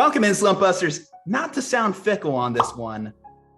Welcome in, Slumpbusters. Not to sound fickle on this one,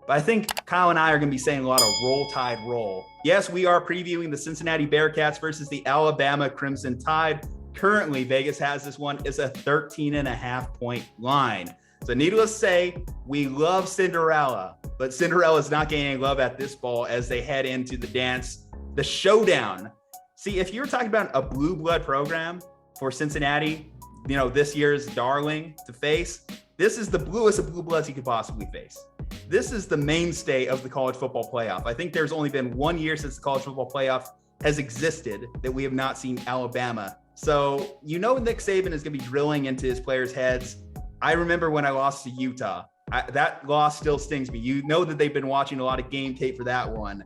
but I think Kyle and I are going to be saying a lot of roll tide roll. Yes, we are previewing the Cincinnati Bearcats versus the Alabama Crimson Tide. Currently, Vegas has this one. It's a 13.5-point line. So needless to say, we love Cinderella, but Cinderella is not getting any love at this ball as they head into the dance, the showdown. See, if you're talking about a blue blood program for Cincinnati, you know, this year's darling to face, this is the bluest of blue bloods you could possibly face. This is the mainstay of the college football playoff. I think there's only been 1 year since the college football playoff has existed that we have not seen Alabama. So, you know, Nick Saban is going to be drilling into his players' heads. I remember when I lost to Utah. That loss still stings me. You know that they've been watching a lot of game tape for that one.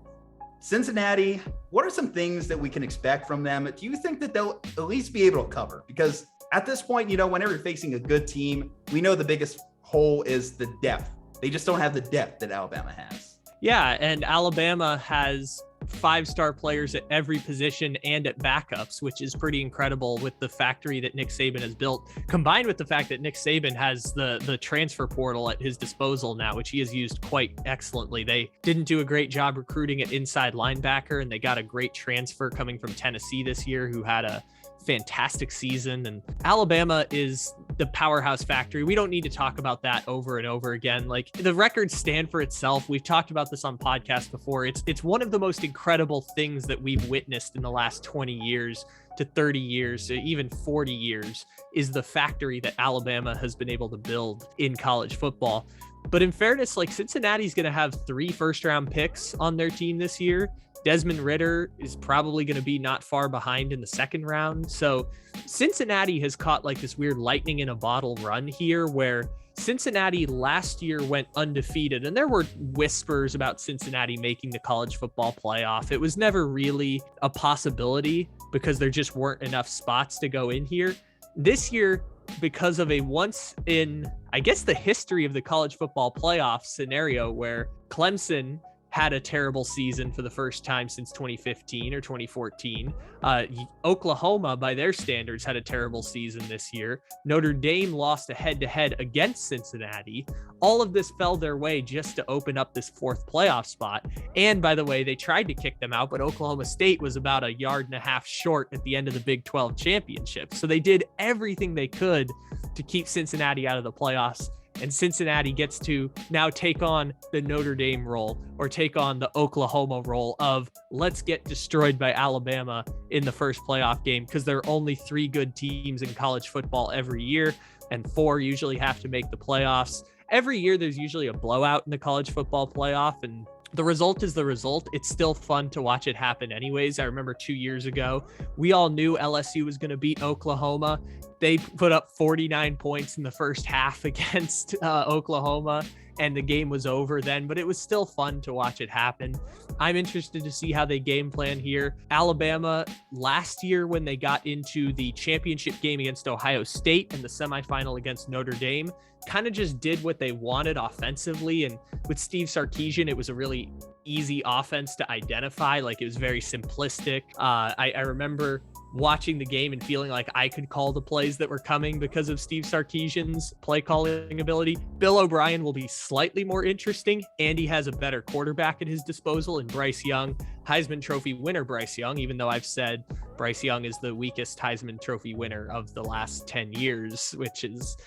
Cincinnati, what are some things that we can expect from them? Do you think that they'll at least be able to cover? Because at this point, you know, whenever you're facing a good team, we know the biggest hole is the depth. They just don't have the depth that Alabama has. Yeah, and Alabama has 5-star players at every position and at backups, which is pretty incredible with the factory that Nick Saban has built, combined with the fact that Nick Saban has the transfer portal at his disposal now, which he has used quite excellently. They didn't do a great job recruiting at inside linebacker, and they got a great transfer coming from Tennessee this year who had a fantastic season. And Alabama is the powerhouse factory. We don't need to talk about that over and over again. Like, the records stand for itself. We've talked about this on podcasts before. It's one of the most incredible things that we've witnessed in the last 20 years to 30 years to even 40 years is the factory that Alabama has been able to build in college football. But in fairness, like, Cincinnati's going to have 3 first-round picks on their team this year. Desmond Ridder is probably going to be not far behind in the second round. So Cincinnati has caught like this weird lightning in a bottle run here where Cincinnati last year went undefeated, and there were whispers about Cincinnati making the college football playoff. It was never really a possibility because there just weren't enough spots to go in here. This year, because of a once in, I guess, the history of the college football playoff scenario where Clemson had a terrible season for the first time since 2015 or 2014. Oklahoma, by their standards, had a terrible season this year. Notre Dame lost a head-to-head against Cincinnati. All of this fell their way just to open up this 4th playoff spot. And by the way, they tried to kick them out, but Oklahoma State was about 1.5 yards short at the end of the Big 12 championship. So they did everything they could to keep Cincinnati out of the playoffs. And Cincinnati gets to now take on the Notre Dame role or take on the Oklahoma role of let's get destroyed by Alabama in the first playoff game, because there are only 3 good teams in college football every year, and 4 usually have to make the playoffs. Every year there's usually a blowout in the college football playoff, and the result is the result. It's still fun to watch it happen anyways. I remember 2 years ago, we all knew LSU was going to beat Oklahoma. They put up 49 points in the first half against Oklahoma, and the game was over then, but it was still fun to watch it happen. I'm interested to see how they game plan here. Alabama, last year when they got into the championship game against Ohio State and the semifinal against Notre Dame, kind of just did what they wanted offensively. And with Steve Sarkisian, it was a really easy offense to identify. Like, it was very simplistic. I remember watching the game and feeling like I could call the plays that were coming because of Steve Sarkisian's play calling ability. Bill O'Brien will be slightly more interesting, and he has a better quarterback at his disposal in Bryce Young, Heisman Trophy winner Bryce Young, even though I've said Bryce Young is the weakest Heisman Trophy winner of the last 10 years, which is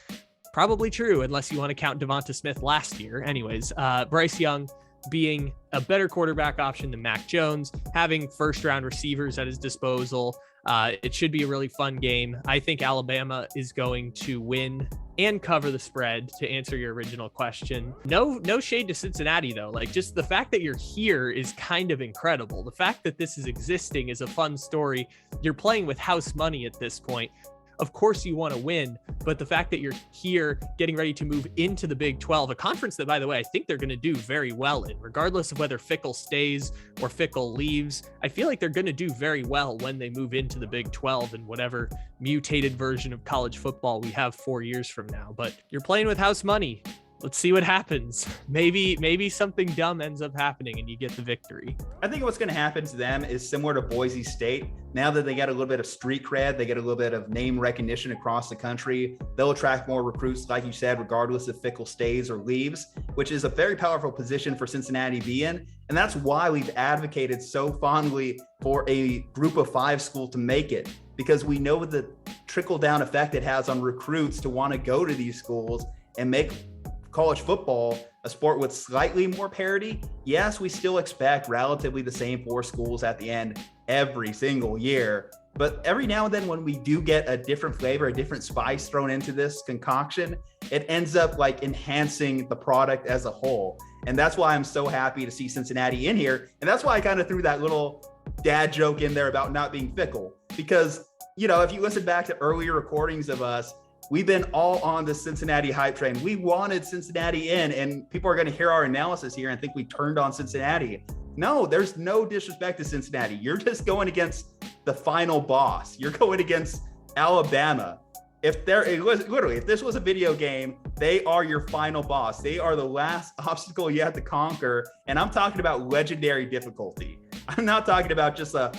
probably true unless you want to count Devonta Smith last year. Anyways, Bryce Young being a better quarterback option than Mac Jones, having first-round receivers at his disposal. It should be a really fun game. I think Alabama is going to win and cover the spread, to answer your original question. No shade to Cincinnati, though. Like, just the fact that you're here is kind of incredible. The fact that this is existing is a fun story. You're playing with house money at this point. Of course you want to win, but the fact that you're here getting ready to move into the Big 12, a conference that, by the way, I think they're going to do very well in, regardless of whether Fickell stays or Fickell leaves. I feel like they're going to do very well when they move into the Big 12 and whatever mutated version of college football we have 4 years from now. But you're playing with house money. let's see what happens. Maybe something dumb ends up happening and you get the victory. I think what's going to happen to them is similar to Boise State. Now that they get a little bit of street cred, they get a little bit of name recognition across the country, they'll attract more recruits, like you said, regardless if Fickell stays or leaves, which is a very powerful position for Cincinnati to be in. And that's why we've advocated so fondly for a group of 5 school to make it, because we know the trickle-down effect it has on recruits to want to go to these schools and make college football a sport with slightly more parity. Yes, we still expect relatively the same 4 schools at the end every single year, but every now and then when we do get a different flavor, a different spice thrown into this concoction, it ends up like enhancing the product as a whole. And that's why I'm so happy to see Cincinnati in here. And that's why I kind of threw that little dad joke in there about not being Fickell, because, you know, if you listen back to earlier recordings of us, we've been all on the Cincinnati hype train. We wanted Cincinnati in, and people are going to hear our analysis here and think we turned on Cincinnati. No, there's no disrespect to Cincinnati. You're just going against the final boss. You're going against Alabama. If this was a video game, they are your final boss. They are the last obstacle you have to conquer. And I'm talking about legendary difficulty. I'm not talking about just a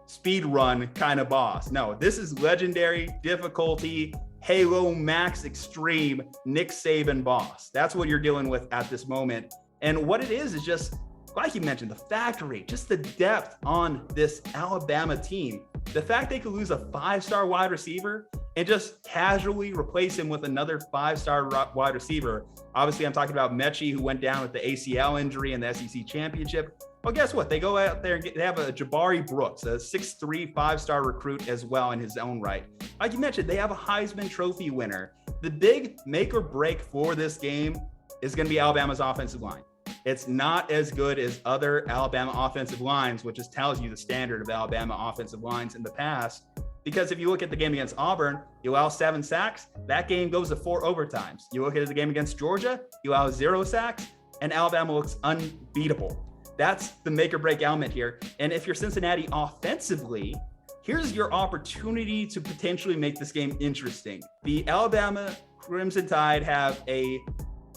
speed run kind of boss. No, this is legendary difficulty, Halo Max Extreme, Nick Saban boss. That's what you're dealing with at this moment. And what it is just, like you mentioned, the factory, just the depth on this Alabama team. The fact they could lose a 5-star wide receiver and just casually replace him with another 5-star wide receiver. Obviously, I'm talking about Mechie, who went down with the ACL injury in the SEC championship. Well, guess what? They go out there and they have a Jabari Brooks, a 6'3", 5-star recruit as well in his own right. Like you mentioned, they have a Heisman Trophy winner. The big make or break for this game is going to be Alabama's offensive line. It's not as good as other Alabama offensive lines, which just tells you the standard of Alabama offensive lines in the past. Because if you look at the game against Auburn, you allow 7 sacks, that game goes to 4 overtimes. You look at the game against Georgia, you allow 0 sacks, and Alabama looks unbeatable. That's the make or break element here. And if you're Cincinnati offensively, here's your opportunity to potentially make this game interesting. The Alabama Crimson Tide have a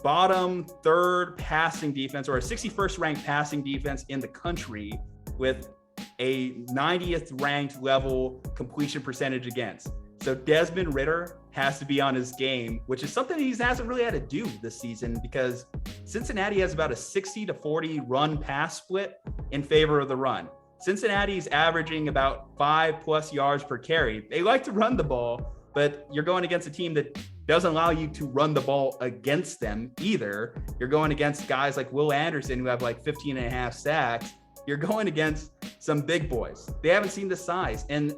bottom 3rd passing defense, or a 61st ranked passing defense in the country, with a 90th ranked level completion percentage against. So Desmond Ridder has to be on his game, which is something he hasn't really had to do this season, because Cincinnati has about a 60-40 run pass split in favor of the run. Cincinnati's averaging about 5+ yards per carry. They like to run the ball, but you're going against a team that doesn't allow you to run the ball against them either. You're going against guys like Will Anderson, who have like 15.5 sacks. You're going against some big boys. They haven't seen the size. And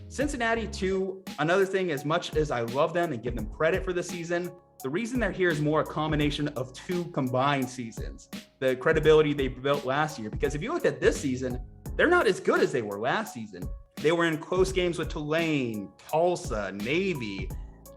Cincinnati, too, another thing, as much as I love them and give them credit for the season, the reason they're here is more a combination of 2 combined seasons. The credibility they built last year. Because if you look at this season, they're not as good as they were last season. They were in close games with Tulane, Tulsa, Navy,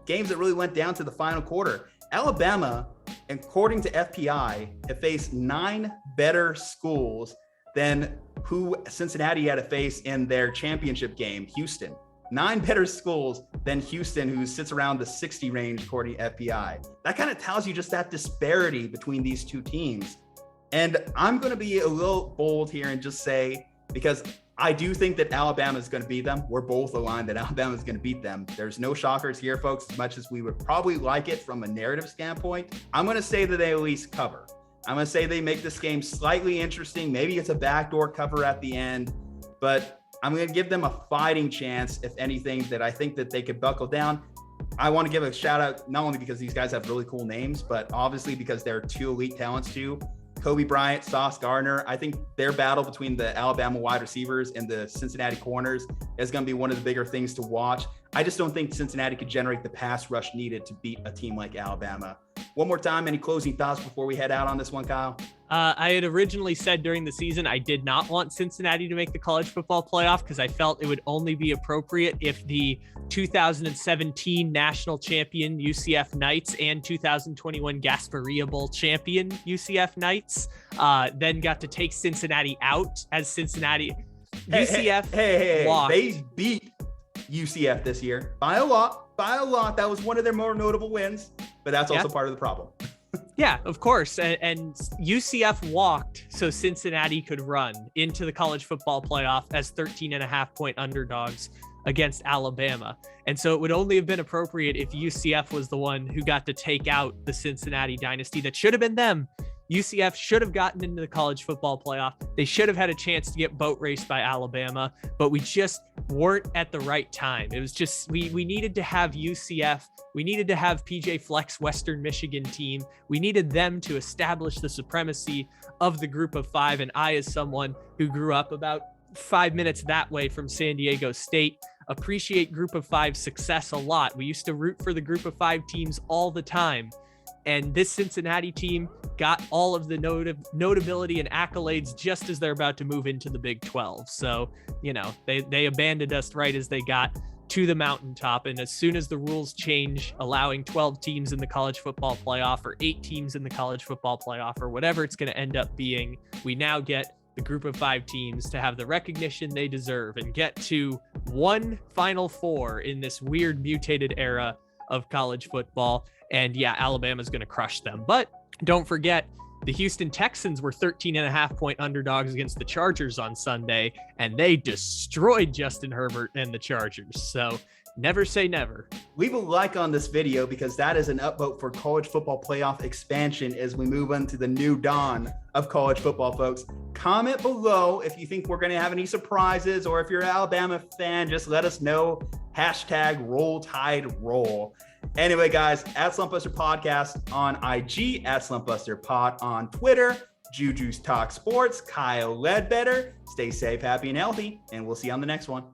games that really went down to the final quarter. Alabama, according to FPI, have faced 9 better schools than who Cincinnati had to face in their championship game, Houston. 9 better schools than Houston, who sits around the 60 range according to FPI. That kind of tells you just that disparity between these 2 teams. And I'm going to be a little bold here and just say, because I do think that Alabama is going to beat them. We're both aligned that Alabama is going to beat them. There's no shockers here, folks, as much as we would probably like it from a narrative standpoint. I'm going to say that they at least cover. I'm going to say they make this game slightly interesting. Maybe it's a backdoor cover at the end, but I'm going to give them a fighting chance, if anything, that I think that they could buckle down. I want to give a shout out, not only because these guys have really cool names, but obviously because they're 2 elite talents too. Coby Bryant, Sauce Gardner. I think their battle between the Alabama wide receivers and the Cincinnati corners is going to be one of the bigger things to watch. I just don't think Cincinnati could generate the pass rush needed to beat a team like Alabama. One more time, any closing thoughts before we head out on this one, Kyle? I had originally said during the season I did not want Cincinnati to make the college football playoff because I felt it would only be appropriate if the 2017 national champion UCF Knights and 2021 Gasparilla Bowl champion UCF Knights then got to take Cincinnati out, as Cincinnati UCF lost. They beat UCF this year by a lot. That was one of their more notable wins, but that's also part of the problem. Yeah, of course. And UCF walked so Cincinnati could run into the college football playoff as 13.5-point underdogs against Alabama. And so it would only have been appropriate if UCF was the one who got to take out the Cincinnati dynasty. That should have been them. UCF should have gotten into the college football playoff. They should have had a chance to get boat raced by Alabama, but we just weren't at the right time. It was just, we needed to have UCF. We needed to have PJ Fleck's Western Michigan team. We needed them to establish the supremacy of the group of five. And I, as someone who grew up about 5 minutes that way from San Diego State, appreciate group of five success a lot. We used to root for the group of five teams all the time. And this Cincinnati team got all of the notability and accolades just as they're about to move into the Big 12. So, they abandoned us right as they got to the mountaintop. And as soon as the rules change, allowing 12 teams in the college football playoff or 8 teams in the college football playoff or whatever it's going to end up being, we now get the group of five teams to have the recognition they deserve and get to one Final Four in this weird mutated era of college football. And yeah, Alabama's going to crush them. But don't forget, the Houston Texans were 13.5-point underdogs against the Chargers on Sunday, and they destroyed Justin Herbert and the Chargers. So never say never. Leave a like on this video because that is an upvote for college football playoff expansion as we move into the new dawn of college football, folks. Comment below if you think we're going to have any surprises, or if you're an Alabama fan, just let us know. Hashtag Roll Tide Roll. Anyway, guys, at Slumpbuster Podcast on IG, at Slumpbuster Pod on Twitter, Juju's Talk Sports, Kyle Ledbetter. Stay safe, happy, and healthy, and we'll see you on the next one.